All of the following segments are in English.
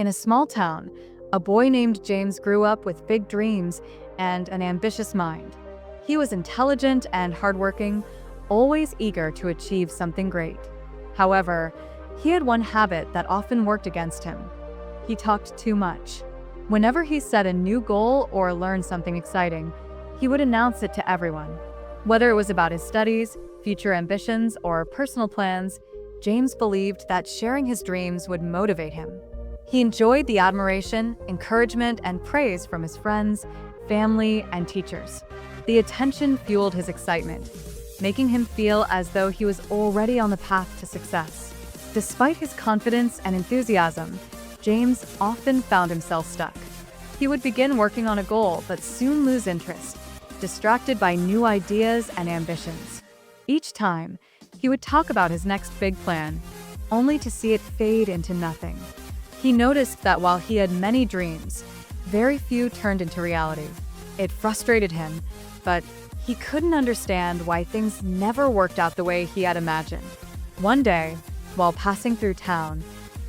In a small town, a boy named James grew up with big dreams and an ambitious mind. He was intelligent and hardworking, always eager to achieve something great. However, he had one habit that often worked against him. He talked too much. Whenever he set a new goal or learned something exciting, he would announce it to everyone. Whether it was about his studies, future ambitions, or personal plans, James believed that sharing his dreams would motivate him. He enjoyed the admiration, encouragement, and praise from his friends, family, and teachers. The attention fueled his excitement, making him feel as though he was already on the path to success. Despite his confidence and enthusiasm, James often found himself stuck. He would begin working on a goal but soon lose interest, distracted by new ideas and ambitions. Each time, he would talk about his next big plan, only to see it fade into nothing. He noticed that while he had many dreams, very few turned into reality. It frustrated him, but he couldn't understand why things never worked out the way he had imagined. One day, while passing through town,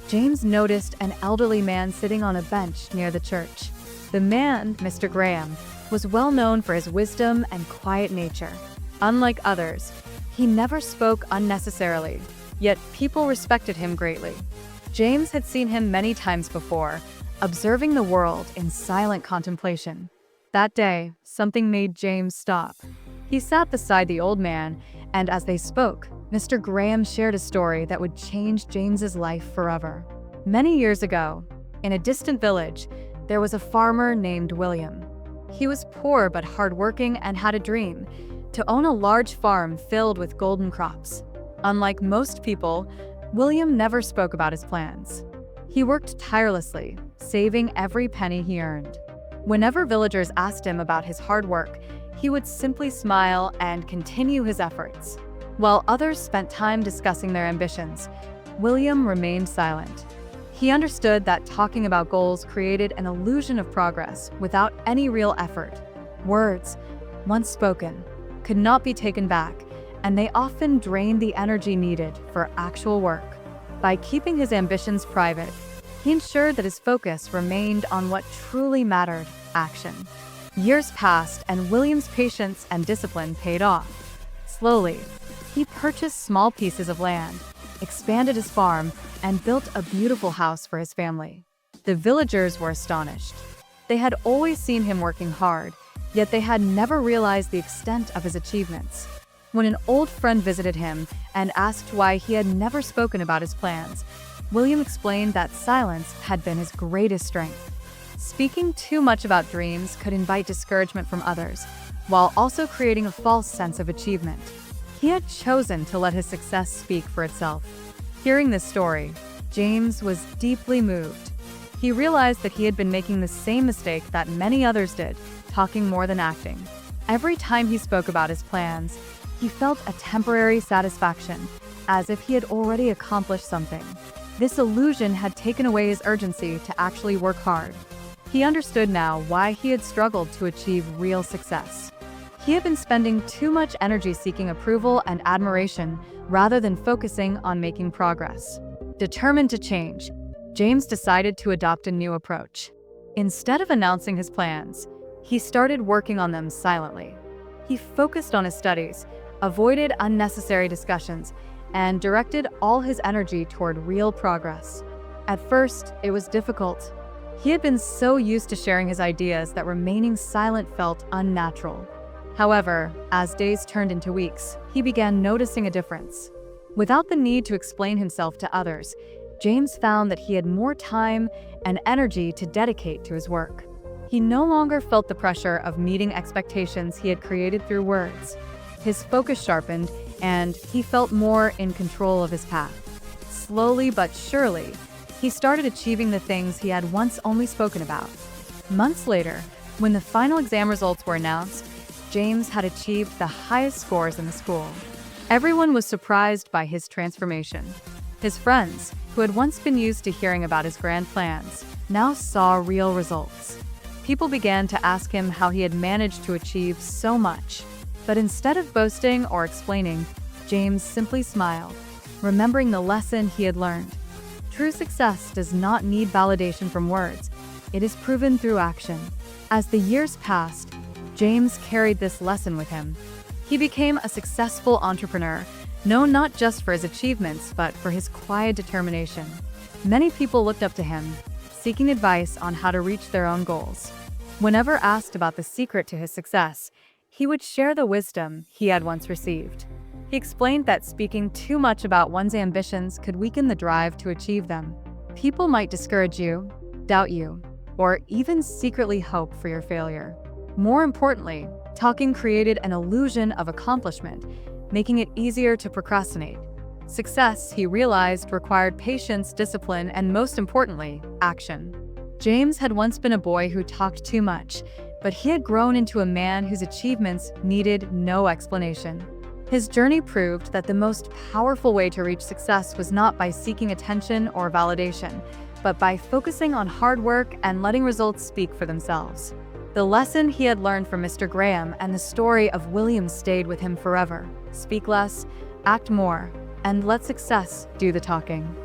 James noticed an elderly man sitting on a bench near the church. The man, Mr. Graham, was well known for his wisdom and quiet nature. Unlike others, he never spoke unnecessarily, yet people respected him greatly. James had seen him many times before, observing the world in silent contemplation. That day, something made James stop. He sat beside the old man, and as they spoke, Mr. Graham shared a story that would change James's life forever. Many years ago, in a distant village, there was a farmer named William. He was poor but hardworking and had a dream: to own a large farm filled with golden crops. Unlike most people, William never spoke about his plans. He worked tirelessly, saving every penny he earned. Whenever villagers asked him about his hard work, he would simply smile and continue his efforts. While others spent time discussing their ambitions, William remained silent. He understood that talking about goals created an illusion of progress without any real effort. Words, once spoken, could not be taken back, and they often drained the energy needed for actual work. By keeping his ambitions private, he ensured that his focus remained on what truly mattered: action. Years passed, and William's patience and discipline paid off. Slowly, he purchased small pieces of land, expanded his farm, and built a beautiful house for his family. The villagers were astonished. They had always seen him working hard, yet they had never realized the extent of his achievements. When an old friend visited him and asked why he had never spoken about his plans, William explained that silence had been his greatest strength. Speaking too much about dreams could invite discouragement from others, while also creating a false sense of achievement. He had chosen to let his success speak for itself. Hearing this story, James was deeply moved. He realized that he had been making the same mistake that many others did, talking more than acting. Every time he spoke about his plans, he felt a temporary satisfaction, as if he had already accomplished something. This illusion had taken away his urgency to actually work hard. He understood now why he had struggled to achieve real success. He had been spending too much energy seeking approval and admiration rather than focusing on making progress. Determined to change, James decided to adopt a new approach. Instead of announcing his plans, he started working on them silently. He focused on his studies, avoided unnecessary discussions, and directed all his energy toward real progress. At first, it was difficult. He had been so used to sharing his ideas that remaining silent felt unnatural. However, as days turned into weeks, he began noticing a difference. Without the need to explain himself to others, James found that he had more time and energy to dedicate to his work. He no longer felt the pressure of meeting expectations he had created through words. His focus sharpened, and he felt more in control of his path. Slowly but surely, he started achieving the things he had once only spoken about. Months later, when the final exam results were announced, James had achieved the highest scores in the school. Everyone was surprised by his transformation. His friends, who had once been used to hearing about his grand plans, now saw real results. People began to ask him how he had managed to achieve so much. But instead of boasting or explaining, James simply smiled, remembering the lesson he had learned. True success does not need validation from words. It is proven through action. As the years passed, James carried this lesson with him. He became a successful entrepreneur, known not just for his achievements, but for his quiet determination. Many people looked up to him, seeking advice on how to reach their own goals. Whenever asked about the secret to his success, he would share the wisdom he had once received. He explained that speaking too much about one's ambitions could weaken the drive to achieve them. People might discourage you, doubt you, or even secretly hope for your failure. More importantly, talking created an illusion of accomplishment, making it easier to procrastinate. Success, he realized, required patience, discipline, and most importantly, action. James had once been a boy who talked too much, but he had grown into a man whose achievements needed no explanation. His journey proved that the most powerful way to reach success was not by seeking attention or validation, but by focusing on hard work and letting results speak for themselves. The lesson he had learned from Mr. Graham and the story of William stayed with him forever. Speak less, act more, and let success do the talking.